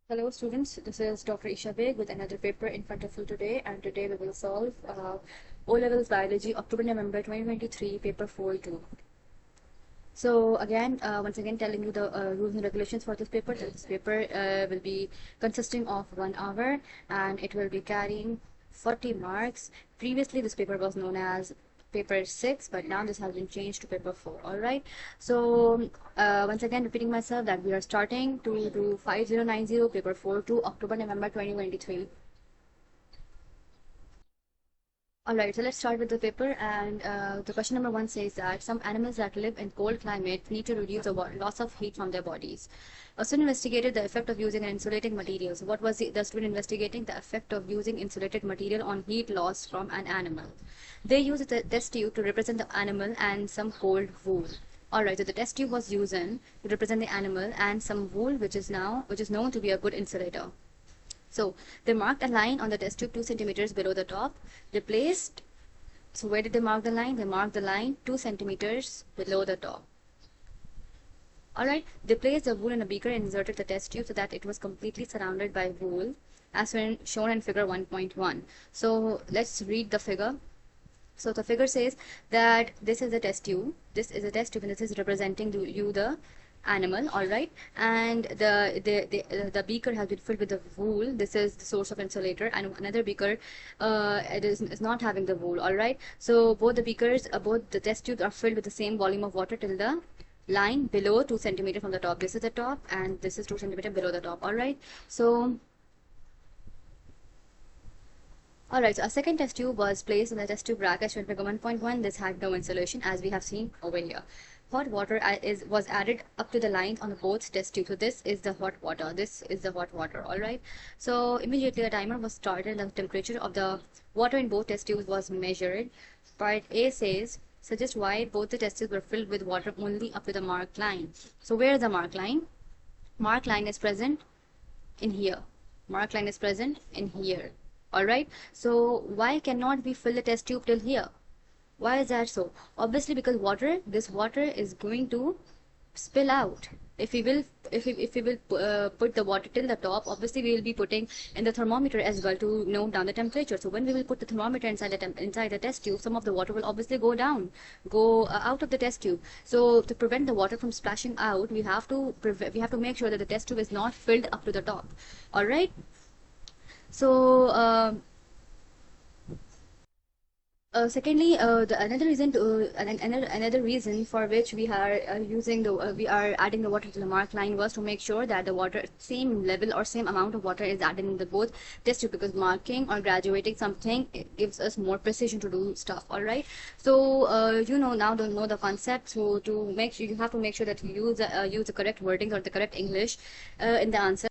Hello students, this is Dr. Isha Beg with another paper in front of you today, and today we will solve O-Levels Biology October-November 2023 paper 4-2. So again, once again telling you the rules and regulations for this paper. This paper will be consisting of 1 hour and it will be carrying 40 marks. Previously this paper was known as paper 6, but now this has been changed to paper 4. All right, so once again repeating myself that we are starting to do 5090 paper 4 to October-November 2023. All right, so let's start with the paper. And the question number 1 says that some animals that live in cold climates need to reduce the loss of heat from their bodies. A student investigated the effect of using an insulating material. So what was the student investigating? The effect of using insulated material on heat loss from an animal. They used a test tube to represent the animal and some cold wool. Alright, so the test tube was used to represent the animal and some wool, which is known to be a good insulator. So they marked a line on the test tube 2 centimeters below the top. They placed, so where did they mark the line? They marked the line 2 centimeters below the top. Alright, they placed the wool in a beaker and inserted the test tube so that it was completely surrounded by wool, as shown in figure 1.1. So let's read the figure. So the figure says that this is a test tube. This is a test tube, and this is representing the animal. All right, and the beaker has been filled with the wool. This is the source of insulator, and another beaker it is not having the wool. All right, so both the beakers, both the test tubes are filled with the same volume of water till the line below 2 centimeters from the top. This is the top, and this is 2 centimeters below the top. All right, so alright, so a second test tube was placed in the test tube rack as shown in figure 1.1. This had no insulation, as we have seen over here. Hot water was added up to the lines on the both test tubes. So this is the hot water. This is the hot water. Alright. So immediately a timer was started and the temperature of the water in both test tubes was measured. Part A says suggest why both the test tubes were filled with water only up to the marked line. So where is the marked line? Marked line is present in here. Marked line is present in here. Alright, so why cannot we fill the test tube till here? Why is that so? Obviously because this water is going to spill out. If we will put the water till the top, obviously we will be putting in the thermometer as well to note down the temperature. So when we will put the thermometer inside the test tube, some of the water will obviously go out of the test tube. So to prevent the water from splashing out, we have to make sure that the test tube is not filled up to the top. All right. So secondly, another reason for which we are adding the water to the mark line was to make sure that the water same level or same amount of water is added in the both test tube, because marking or graduating something, it gives us more precision to do stuff. All right, so you now don't know the concept, so to make sure, you have to make sure that you use the correct wordings or the correct English in the answer.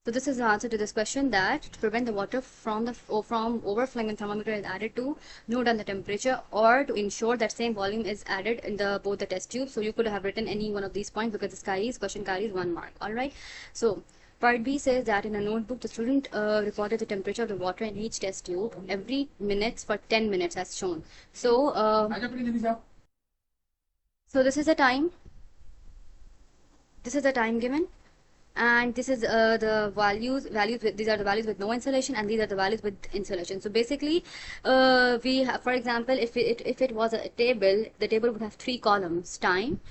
So this is the answer to this question, that to prevent the water from overflowing when thermometer is added to note down the temperature, or to ensure that same volume is added in both the test tubes. So you could have written any one of these points because this question carries 1 mark. All right. So part B says that in a notebook, the student reported the temperature of the water in each test tube every minutes for 10 minutes as shown. So so this is the time. This is the time given. And this is the values with, these are the values with no insulation, and these are the values with insulation. So basically we have, for example, if it was a table, the table would have 3 columns: time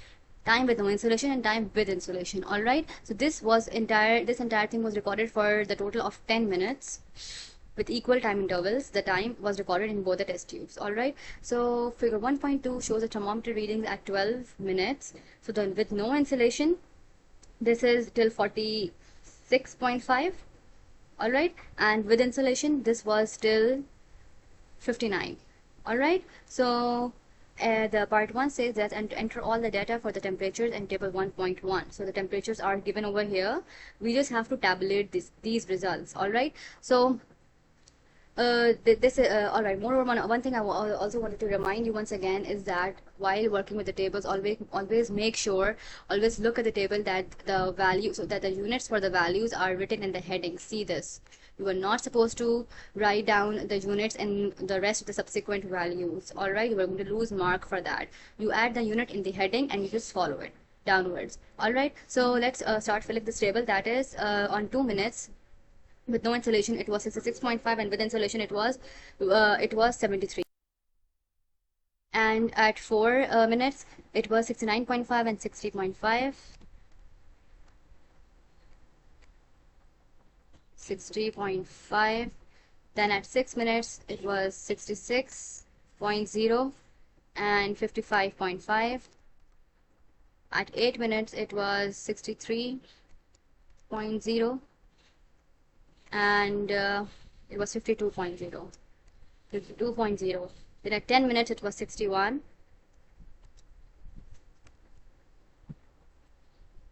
with no insulation, and time with insulation. All right, so this entire thing was recorded for the total of 10 minutes with equal time intervals. The time was recorded in both the test tubes. All right, so figure 1.2 shows the thermometer readings at 12 minutes. So then with no insulation, this is till 46.5. all right, and with insulation this was till 59. all right, so the part 1 says that, and to enter all the data for the temperatures in table 1.1. so the temperatures are given over here. We just have to tabulate these results. all right, so all right, moreover, one thing I also wanted to remind you once again is that while working with the tables, always make sure, always look at the table that the values, so that the units for the values are written in the heading. See this, you are not supposed to write down the units and the rest of the subsequent values. All right, you are going to lose mark for that. You add the unit in the heading and you just follow it. downwards. All right, so let's start filling this table. That is, on 2 minutes with no insulation it was 66.5, and with insulation it was 73. And at 4 minutes it was 69.5 and 60.5. 60.5. Then at 6 minutes it was 66.0 and 55.5. At 8 minutes it was 63.0 and it was 52.0. 52.0. Then at 10 minutes it was 61,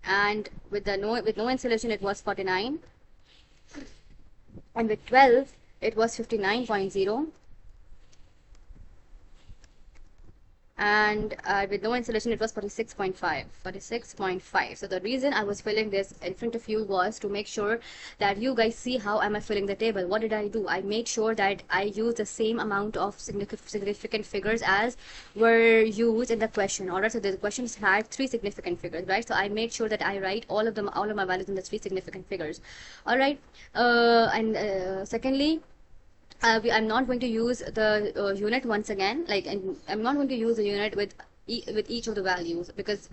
and with no insulation it was 49, and with 12 it was 59.0, and with no insulation it was 46.5. So the reason I was filling this in front of you was to make sure that you guys see how am I filling the table. What did I do? I made sure that I used the same amount of significant figures as were used in the question. Alright, so the questions had 3 significant figures, right? So I made sure that I write all of my values in the 3 significant figures. Alright, and secondly, I'm not going to use the unit once again. Like, and I'm not going to use the unit with each of the values, because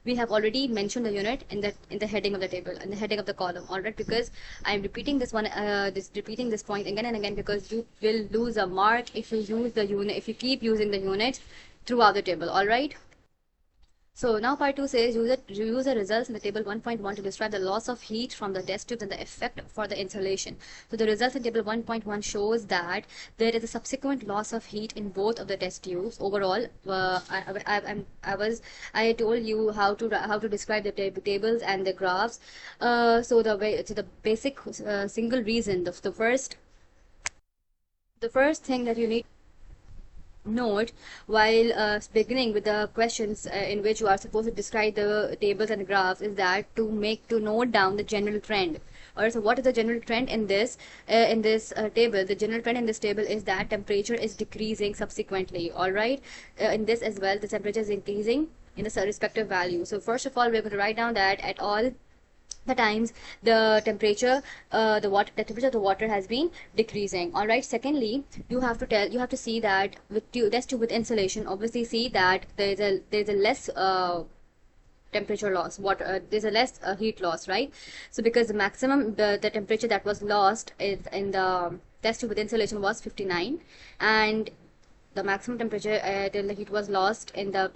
we have already mentioned the unit in the heading of the table, in the heading of the column. All right, because I'm repeating this repeating this point again and again, because you will lose a mark if you use the unit, if you keep using the unit throughout the table. All right. So now part 2 says use the results in the table 1.1 to describe the loss of heat from the test tubes and the effect for the insulation. So the results in table 1.1 shows that there is a subsequent loss of heat in both of the test tubes. Overall, I told you how to describe the tables and the graphs. So the basic single reason, the first thing that you need note while beginning with the questions in which you are supposed to describe the tables and graphs is that to note down the general trend. Or so what is the general trend in this table? The general trend in this table is that temperature is decreasing subsequently. All right, in this as well the temperature is increasing in the respective value. So first of all, we're going to write down that at all the times the temperature of the water has been decreasing. All right, secondly, you have to see that with insulation, obviously see that there's a less temperature loss, there's a less heat loss, right? So because the maximum the temperature that was lost is in the test tube with insulation was 59, and the maximum temperature till the heat was lost in the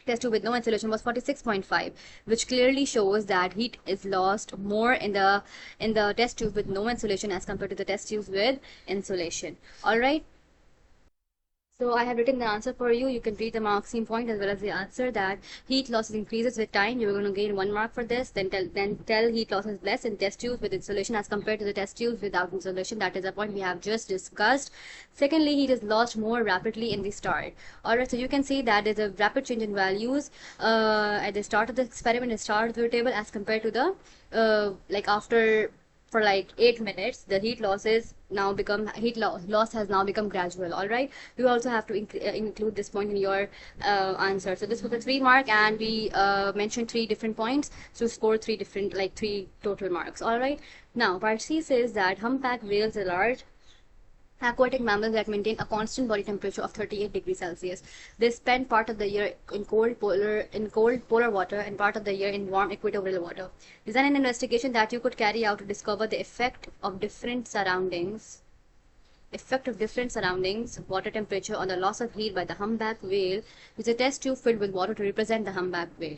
test tube with no insulation was 46.5, which clearly shows that heat is lost more in the test tube with no insulation as compared to the test tubes with insulation. All right. So I have written the answer for you. You can read the marking point as well as the answer, that heat loss increases with time. You're going to gain 1 mark for this. Then tell heat loss is less in test tubes with insulation as compared to the test tubes without insulation. That is a point we have just discussed. Secondly, heat is lost more rapidly in the start. Alright, so you can see that there's a rapid change in values at the start of the experiment, the start of the table, as compared to the like after for like 8 minutes, the heat loss has now become gradual. All right, you also have to include this point in your answer. So this was a 3 mark, and we mentioned 3 different points to score 3 total marks. All right, now part C says that humpback whales are large aquatic mammals that maintain a constant body temperature of 38 degrees Celsius. They spend part of the year in cold polar water and part of the year in warm equatorial water. Design an investigation that you could carry out to discover the effect of different surroundings, water temperature on the loss of heat by the humpback whale. Use a test tube filled with water to represent the humpback whale.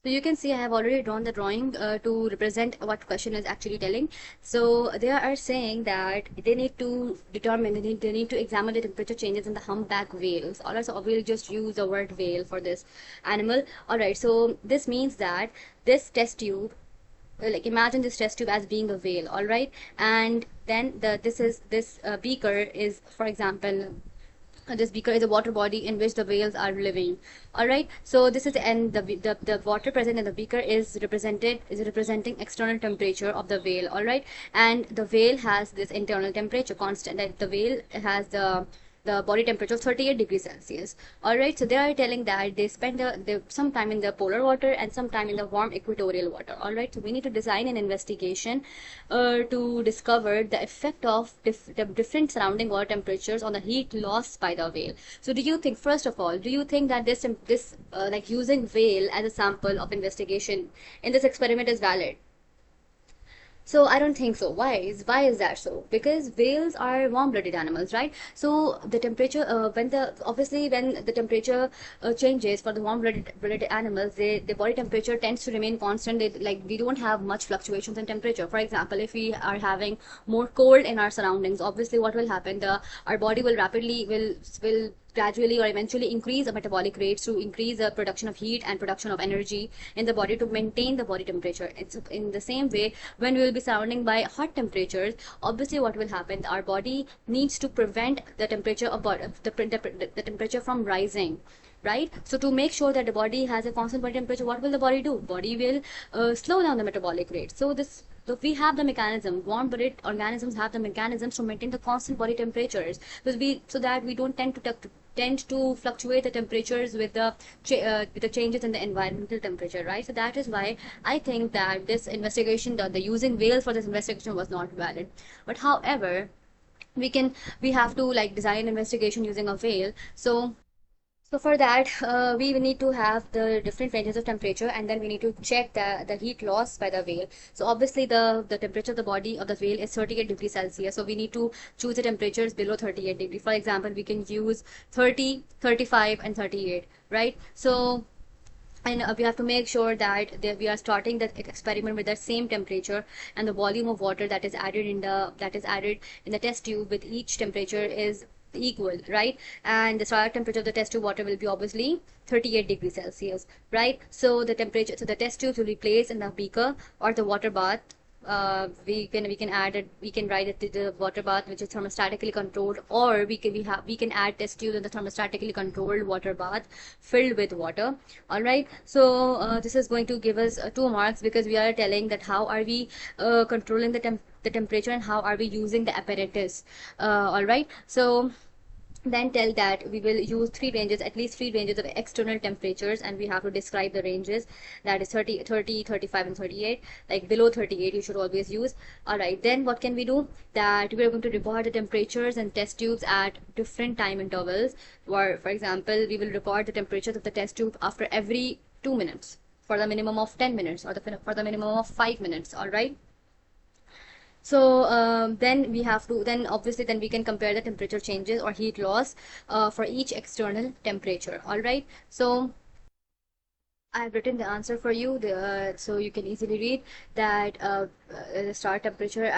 So you can see I have already drawn the drawing to represent what question is actually telling. So they are saying that they need to determine, they need to examine the temperature changes in the humpback whales. Alright, so we'll just use the word whale for this animal. Alright, so this means that this test tube, like imagine this test tube as being a whale. Alright, and then this beaker is, for example, this beaker is a water body in which the whales are living. All right, so this is, and the water present in the beaker is representing external temperature of the whale. All right, and the whale has this internal temperature constant, that the whale has the the body temperature of 38 degrees Celsius. All right, so they are telling that they spend some time in the polar water and some time in the warm equatorial water. All right, so we need to design an investigation to discover the effect of the different surrounding water temperatures on the heat lost by the whale. So do you think, first of all, do you think that this like using whale as a sample of investigation in this experiment is valid? So I don't think so. Why is that so? Because whales are warm-blooded animals, right? So the temperature, when the temperature changes for the warm-blooded animals, the body temperature tends to remain constant. Like we don't have much fluctuations in temperature. For example, if we are having more cold in our surroundings, obviously what will happen? Our body will rapidly will gradually or eventually increase the metabolic rates to increase the production of heat and production of energy in the body to maintain the body temperature. It's in the same way when we will be surrounding by hot temperatures, obviously what will happen, our body needs to prevent the temperature of the temperature from rising, right? So to make sure that the body has a constant body temperature, what will the body do? Body will slow down the metabolic rate. So we have the mechanism, warm-blooded organisms have the mechanisms to maintain the constant body temperatures, so that we don't tend to fluctuate the temperatures with the changes in the environmental temperature, right? So that is why I think that this investigation, the using whales for this investigation was not valid. But however, we have to like design an investigation using a whale. So for that, we need to have the different ranges of temperature, and then we need to check the heat loss by the whale. So obviously the temperature of the body of the whale is 38 degrees Celsius. So we need to choose the temperatures below 38 degrees. For example, we can use 30, 35, and 38, right? So and we have to make sure that we are starting the experiment with the same temperature, and the volume of water that is added in the test tube with each temperature is equal, right? And the starting temperature of the test tube water will be obviously 38 degrees Celsius, right? So the test tubes will be placed in the beaker or the water bath. We can write it to the water bath, which is thermostatically controlled, or we can add test tubes in the thermostatically controlled water bath filled with water. All right, so this is going to give us 2 marks, because we are telling that how are we controlling the temperature and how are we using the apparatus. All right, so then tell that we will use at least three ranges of external temperatures, and we have to describe the ranges, that is 30, 35, and 38. Like below 38 you should always use. All right, then what can we do? That we are going to record the temperatures and test tubes at different time intervals. Or for example, we will record the temperatures of the test tube after every 2 minutes for the minimum of 10 minutes, or for the minimum of 5 minutes. All right, so then we can compare the temperature changes or heat loss for each external temperature. All right, so I've written the answer for you, so you can easily read that the start temperature.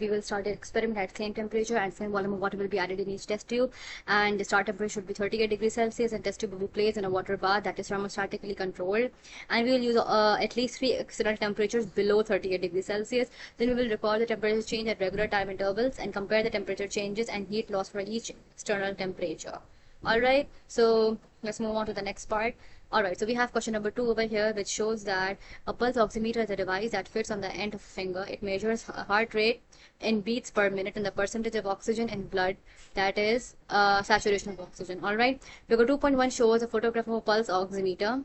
We will start the experiment at same temperature, and same volume of water will be added in each test tube, and the start temperature should be 38 degrees Celsius, and test tube will be placed in a water bath that is thermostatically controlled, and we will use at least 3 external temperatures below 38 degrees Celsius. Then we will record the temperature change at regular time intervals and compare the temperature changes and heat loss for each external temperature. All right, so let's move on to the next part. Alright, so we have question number 2 over here, which shows that a pulse oximeter is a device that fits on the end of a finger. It measures heart rate in beats per minute and the percentage of oxygen in blood, that is saturation of oxygen. Alright, figure 2.1 shows a photograph of a pulse oximeter.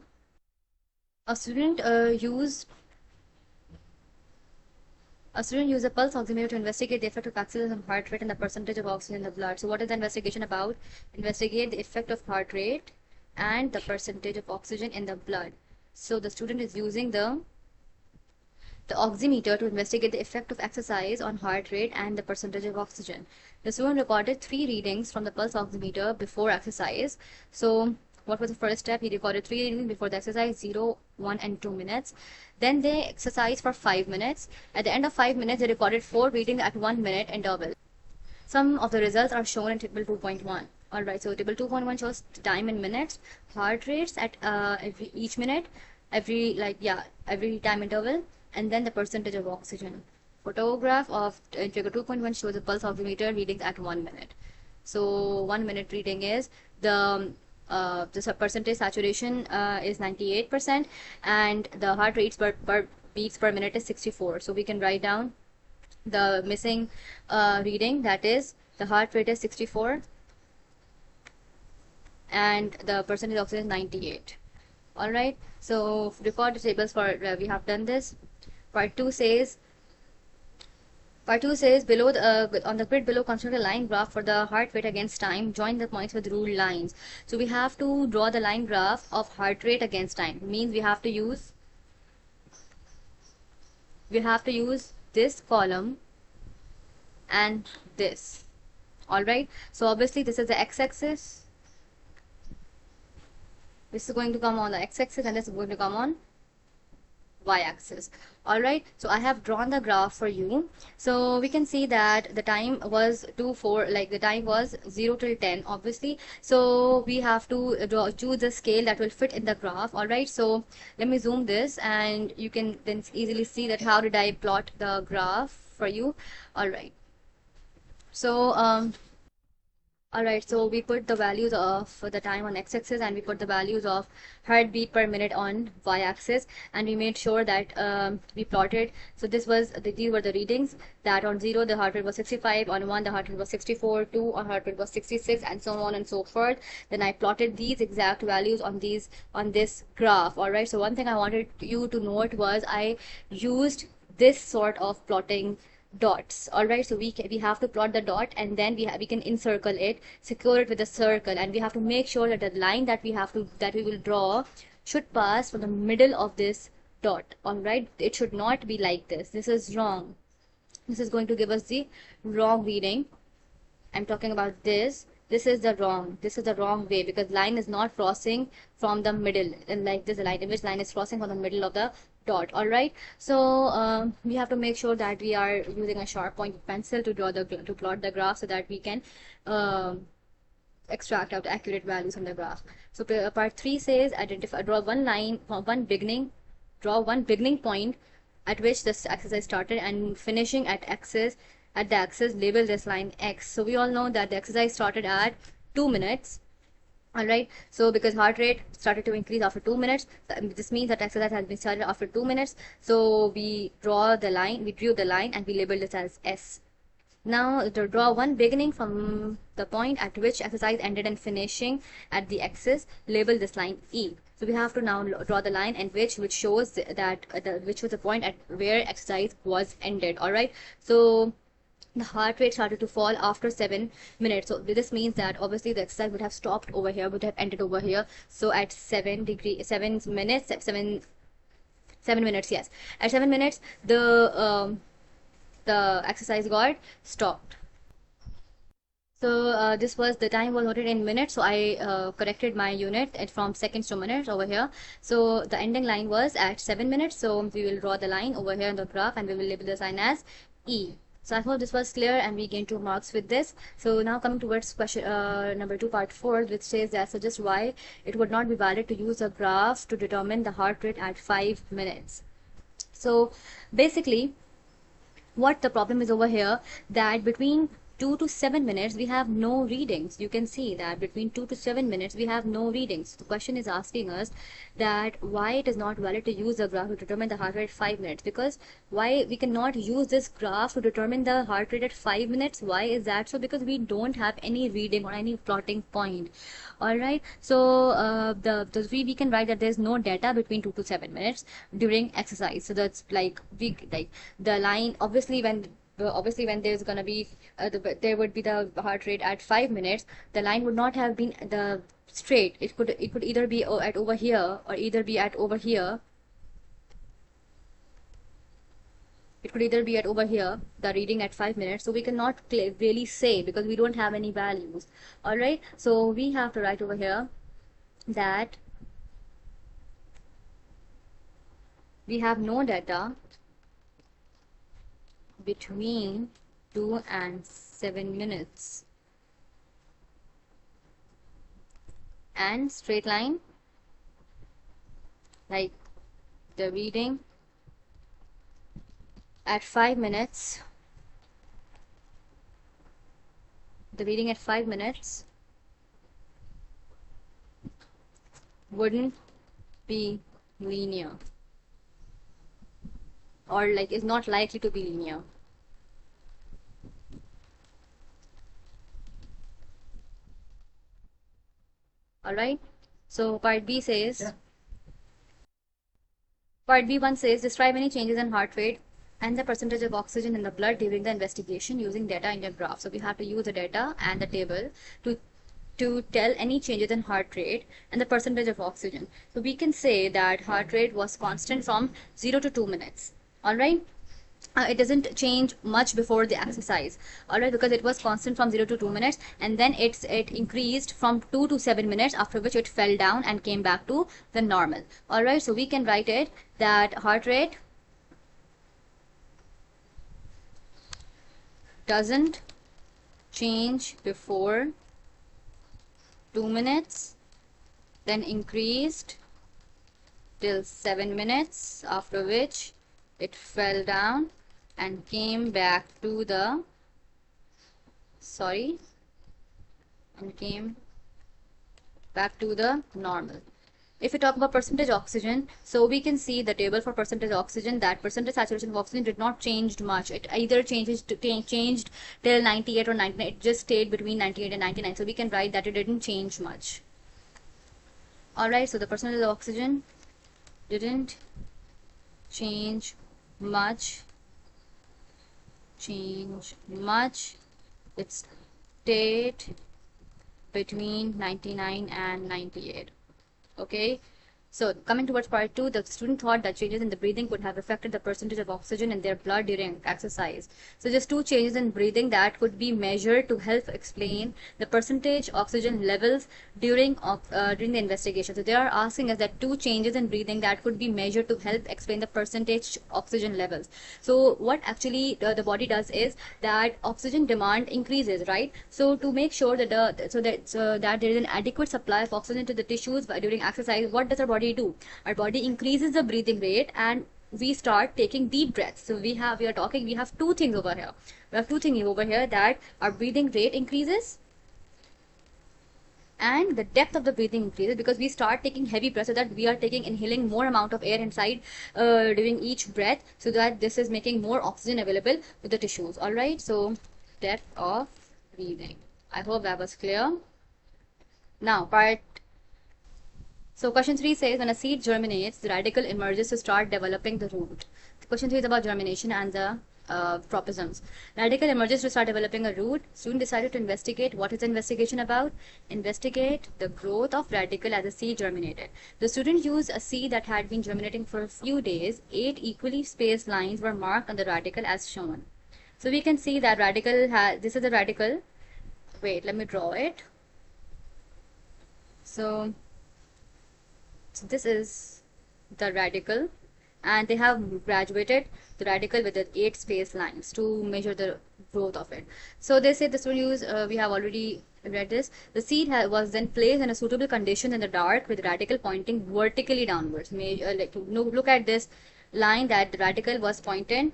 A student used a pulse oximeter to investigate the effect of oxygen on heart rate and the percentage of oxygen in the blood. So what is the investigation about? Investigate the effect of heart rate and the percentage of oxygen in the blood. So the student is using the oximeter to investigate the effect of exercise on heart rate and the percentage of oxygen. The student recorded 3 readings from the pulse oximeter before exercise. So what was the first step? He recorded 3 readings before the exercise, 0, 1, and 2 minutes. Then they exercised for 5 minutes. At the end of 5 minutes, they recorded 4 readings at 1 minute interval. Some of the results are shown in table 2.1. Alright, so table 2.1 shows time in minutes, heart rates at each minute, every time interval, and then the percentage of oxygen. Photograph of figure 2.1 shows a pulse oximeter readings at 1 minute. So 1 minute reading is the percentage saturation is 98%, and the heart rates per beats per minute is 64. So we can write down the missing reading, that is the heart rate is 64. and the percentage oxygen is 98. All right, so record the tables for we have done this. Part 2 says below the on the grid below construct a line graph for the heart rate against time. Join the points with ruled lines. So we have to draw the line graph of heart rate against time. Means we have to use this column and this. All right. So obviously this is the x-axis. This is going to come on the x-axis and this is going to come on y-axis. All right, so I have drawn the graph for you. So we can see that the time was 4, like the time was 0 till 10 obviously. So we have to choose a scale that will fit in the graph. All right, so let me zoom this and you can then easily see that how did I plot the graph for you. All right, so alright, so we put the values of the time on x-axis and we put the values of heartbeat per minute on y-axis, and we made sure that we plotted. So these were the readings, that on 0 the heart rate was 65, on 1 the heart rate was 64, 2 on heart rate was 66, and so on and so forth. Then I plotted these exact values on this graph. Alright, so one thing I wanted you to note was I used this sort of plotting dots. All right, so we have to plot the dot, and then we can encircle it, secure it with a circle, and we have to make sure that the line that we will draw should pass from the middle of this dot. All right, it should not be like this. This is wrong. This is going to give us the wrong reading. I'm talking about this. This is the wrong way, because line is not crossing from the middle, and like this line, which line is crossing from the middle of the dot. All right, so we have to make sure that we are using a sharp pointed pencil to plot the graph, so that we can extract out accurate values from the graph. So part 3 says draw one beginning point at which this exercise started, and finishing at the axis, label this line X. So we all know that the exercise started at 2 minutes. All right, so because heart rate started to increase after 2 minutes, this means that exercise has been started after 2 minutes. So we drew the line and we labeled this as S. Now to draw one beginning from the point at which exercise ended and finishing at the axis, label this line E. So we have to now draw the line and which shows that which was the point at where exercise was ended. All right, so the heart rate started to fall after 7 minutes. So this means that obviously the exercise would have stopped over here, would have ended over here. So at 7 minutes, yes. At 7 minutes, the exercise got stopped. So this was the time was noted in minutes, so I corrected my unit from seconds to minutes over here. So the ending line was at 7 minutes, so we will draw the line over here in the graph and we will label the sign as E. So I hope this was clear and we gained 2 marks with this. So now coming towards question number 2, part 4, which says that suggest why it would not be valid to use a graph to determine the heart rate at 5 minutes. So basically what the problem is over here, that between 2 to 7 minutes we have no readings. You can see that between 2 to 7 minutes we have no readings. The question is asking us that why it is not valid to use the graph to determine the heart rate at 5 minutes, because why we cannot use this graph to determine the heart rate at 5 minutes. Why is that so? Because we don't have any reading or any plotting point. All right, so we can write that there's no data between 2 to 7 minutes during exercise. So that's like the line, obviously when there's gonna be there would be the heart rate at 5 minutes, the line would not have been the straight. It could either be at over here or either be at over here. It could either be at over here, the reading at 5 minutes. So we cannot really say because we don't have any values. All right, so we have to write over here that we have no data between 2 and 7 minutes, and straight line, like the reading at 5 minutes, wouldn't be linear, or like is not likely to be linear. All right. So part B says, part B1 says, describe any changes in heart rate and the percentage of oxygen in the blood during the investigation using data in your graph. So we have to use the data and the table to tell any changes in heart rate and the percentage of oxygen. So we can say that heart rate was constant from 0 to 2 minutes. All right. It doesn't change much before the exercise, all right, because it was constant from 0 to 2 minutes, and then it increased from 2 to 7 minutes, after which it fell down and came back to the normal. All right, so we can write it that heart rate doesn't change before 2 minutes, then increased till 7 minutes, after which it fell down and came back to the normal. If we talk about percentage oxygen, so we can see the table for percentage oxygen, that percentage saturation of oxygen did not change much. It either changed till 98 or 99. It just stayed between 98 and 99. So we can write that it didn't change much. All right, so the percentage of oxygen didn't change much. It stayed between 99 and 98. Okay, so coming towards part 2, the student thought that changes in the breathing could have affected the percentage of oxygen in their blood during exercise. So just 2 changes in breathing that could be measured to help explain the percentage oxygen levels during the investigation. So they are asking us that 2 changes in breathing that could be measured to help explain the percentage oxygen levels. So what actually the body does is that oxygen demand increases, right? So to make sure that that there is an adequate supply of oxygen to the tissues during exercise, what does our body do? Our body increases the breathing rate and we start taking deep breaths. So we have 2 things over here. We have 2 things over here, that our breathing rate increases and the depth of the breathing increases, because we start taking heavy breaths, so that we are inhaling more amount of air inside during each breath, so that this is making more oxygen available to the tissues. All right, so depth of breathing. I hope that was clear. Now so question 3 says, when a seed germinates, the radical emerges to start developing the root. Question 3 is about germination and the tropisms. Radical emerges to start developing a root. Student decided to investigate. What is the investigation about? Investigate the growth of radical as a seed germinated. The student used a seed that had been germinating for a few days. 8 equally spaced lines were marked on the radical as shown. So we can see that this is the radical. Wait, let me draw it. So this is the radical, and they have graduated the radical with the 8 space lines to measure the growth of it. So they say this will use, we have already read this. The seed was then placed in a suitable condition in the dark with radical pointing vertically downwards. Look at this line, that the radical was pointed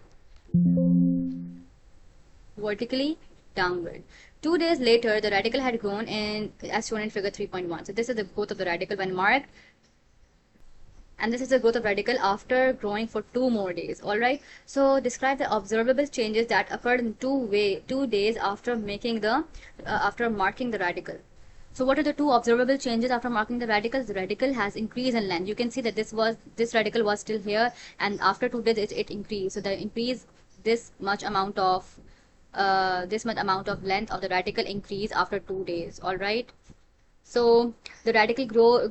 vertically downward. 2 days later, the radical had grown as shown in figure 3.1. So this is the growth of the radical when marked, and this is the growth of radical after growing for 2 more days. All right, so describe the observable changes that occurred in 2 days after marking the radical. So what are the 2 observable changes after marking the radicals? The radical has increased in length. You can see that this radical was still here, and after 2 days it increased. So the increase, this much amount of length of the radical increase after 2 days. All right. So the radical grew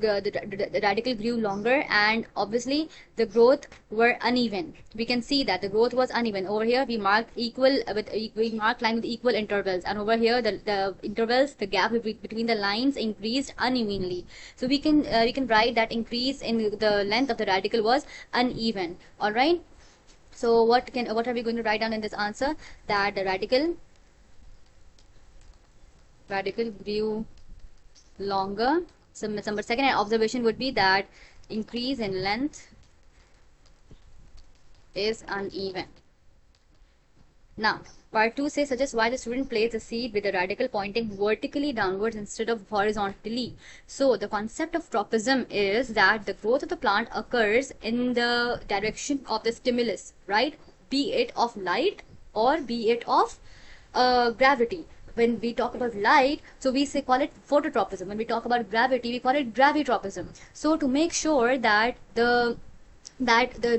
longer, and obviously the growth were uneven. We can see that the growth was uneven. Over here we marked line with equal intervals, and over here the intervals, the gap between the lines increased unevenly. So we can write that increase in the length of the radical was uneven. All right. So what are we going to write down in this answer? That the radical grew longer. So number second observation would be that increase in length is uneven. Now part 2 says, suggest why the student placed the seed with the radical pointing vertically downwards instead of horizontally. So the concept of tropism is that the growth of the plant occurs in the direction of the stimulus, right? Be it of light or be it of gravity. when we talk about light, so we say call it phototropism. When we talk about gravity, we call it gravitropism. So to make sure that the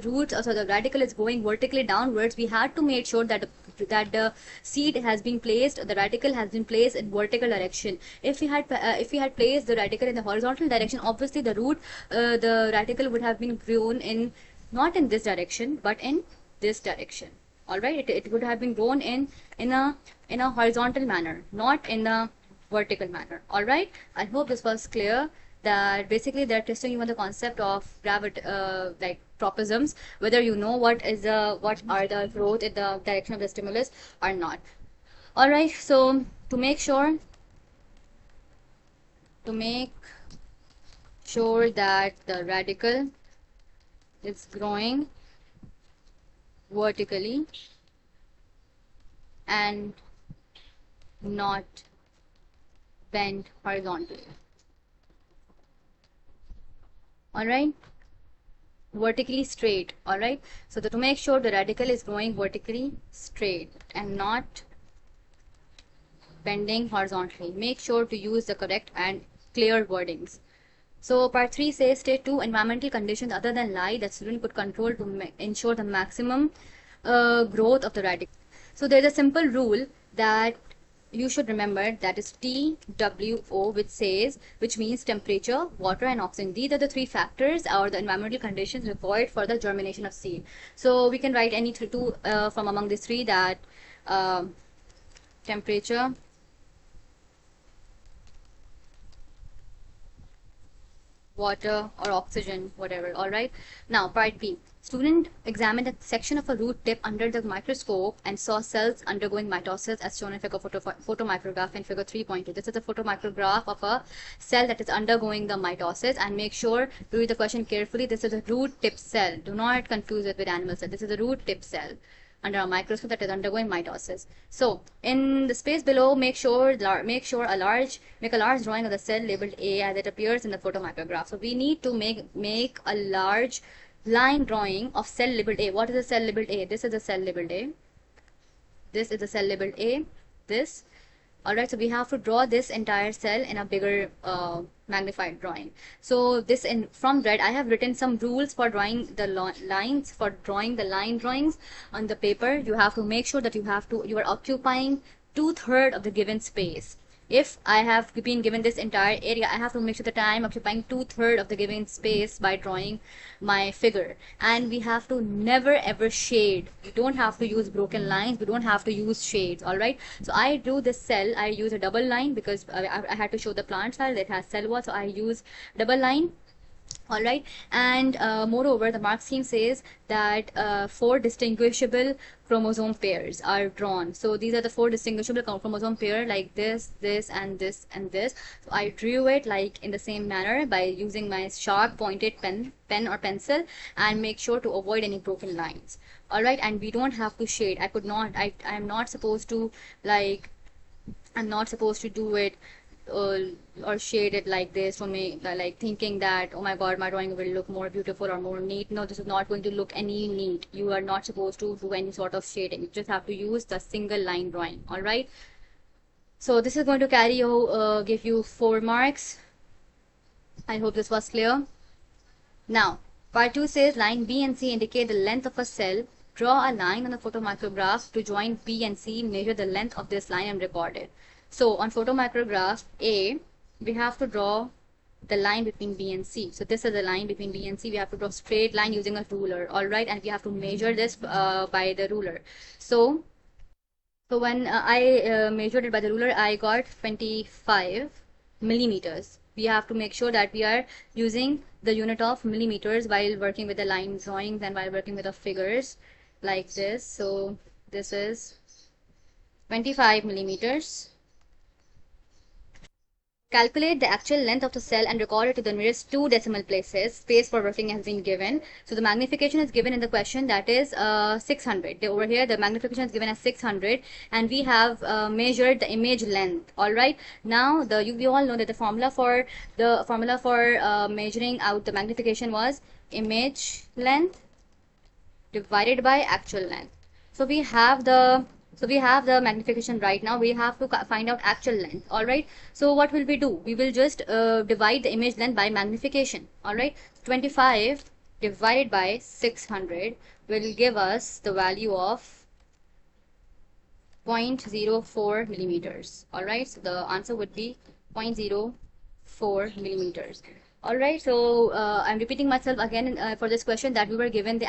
root, so the radical is going vertically downwards, we had to make sure that the seed has been placed, the radical has been placed in vertical direction. If we had placed the radical in the horizontal direction, obviously the root, the radical would have been grown in, not in this direction, but in this direction. All right, it would have been grown in a horizontal manner, not in a vertical manner. All right, I hope this was clear, that basically they're testing you on the concept of like tropisms, whether you know what are the growth in the direction of the stimulus or not. All right, so to make sure that the radical is growing vertically and not bent horizontally. All right, vertically straight. All right, so to make sure the radical is growing vertically straight and not bending horizontally, make sure to use the correct and clear wordings. So part 3 says state 2 environmental conditions other than light that student could control to ensure the maximum growth of the radical. So there's a simple rule that you should remember, that is TWO, which means temperature, water and oxygen. These are the 3 factors or the environmental conditions required for the germination of seed. So we can write any two from among these 3, that temperature, water or oxygen, whatever. All right, now part B. Student examined a section of a root tip under the microscope and saw cells undergoing mitosis as shown in photomicrograph in figure 3.2. This is a photomicrograph of a cell that is undergoing the mitosis, and make sure to read the question carefully. This is a root tip cell. Do not confuse it with animal cell. This is a root tip cell under a microscope that is undergoing mitosis. So in the space below, make a large drawing of the cell labeled A as it appears in the photomicrograph. So we need to make a large line drawing of cell labeled A. What is the cell labeled A? This is the cell labeled A. This is the cell labeled A. This. All right, so we have to draw this entire cell in a bigger magnified drawing. So this, from red, I have written some rules for drawing the lines, for drawing the line drawings on the paper. You have to make sure that you are occupying 2/3 of the given space. If I have been given this entire area, I have to make sure that I am occupying 2/3 of the given space by drawing my figure. And we have to never ever shade. We don't have to use broken lines. We don't have to use shades. All right. So I do this cell. I use a double line because I had to show the plant file that has cell wall. So I use double line. All right, and moreover, the mark scheme says that 4 distinguishable chromosome pairs are drawn. So these are the 4 distinguishable chromosome pair, like this, this, and this, and this. So I drew it like in the same manner by using my sharp pointed pen or pencil, and make sure to avoid any broken lines. All right, and we don't have to shade. I am not supposed to do it or shade it like this for me, like thinking that, oh my god, my drawing will look more beautiful or more neat. No, this is not going to look any neat. You are not supposed to do any sort of shading. You just have to use the single line drawing. All right, so this is going to carry you give you 4 marks. I hope this was clear. Now part 2 says line B and C indicate the length of a cell. Draw a line on the photomicrograph to join B and C, measure the length of this line and record it. So on photomicrograph A, we have to draw the line between B and C. So this is the line between B and C. We have to draw a straight line using a ruler. All right, and we have to measure this by the ruler. So when I measured it by the ruler, I got 25 millimeters. We have to make sure that we are using the unit of millimeters while working with the line drawings and while working with the figures like this. So this is 25 millimeters. Calculate the actual length of the cell and record it to the nearest 2 decimal places. Space for working has been given. So the magnification is given in the question, that is 600. Over here the magnification is given as 600, and we have measured the image length. All right. Now we all know that the formula for measuring out the magnification was image length divided by actual length. So we have the So we have the magnification right now. We have to find out actual length. All right. So what will we do? We will just divide the image length by magnification. All right. 25 divided by 600 will give us the value of 0.04 millimeters. All right. So the answer would be 0.04 millimeters. All right, so I'm repeating myself again for this question that we were given the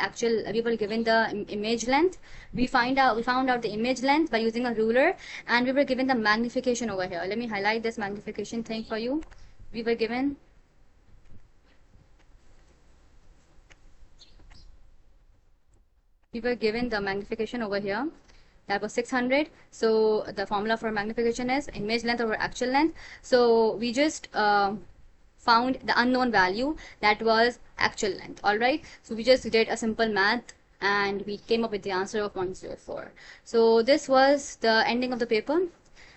image length. We found out the image length by using a ruler, and we were given the magnification over here. Let me highlight this magnification thing for you. We were given the magnification over here. That was 600. So the formula for magnification is image length over actual length. So we just found the unknown value, that was actual length. All right, so we just did a simple math and we came up with the answer of 104. So this was the ending of the paper.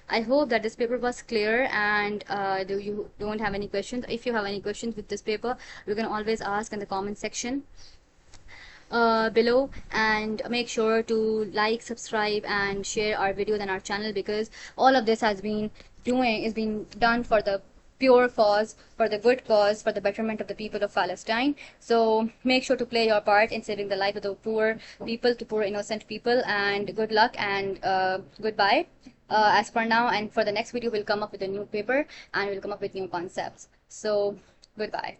I hope that this paper was clear, and you don't have any questions. If you have any questions with this paper, you can always ask in the comment section below, and make sure to like, subscribe and share our videos and our channel, because all of this has been done for the pure cause, for the good cause, for the betterment of the people of Palestine. So make sure to play your part in saving the life of the poor people, to poor innocent people, and good luck and goodbye. As for now, and for the next video, we'll come up with a new paper and we'll come up with new concepts. So goodbye.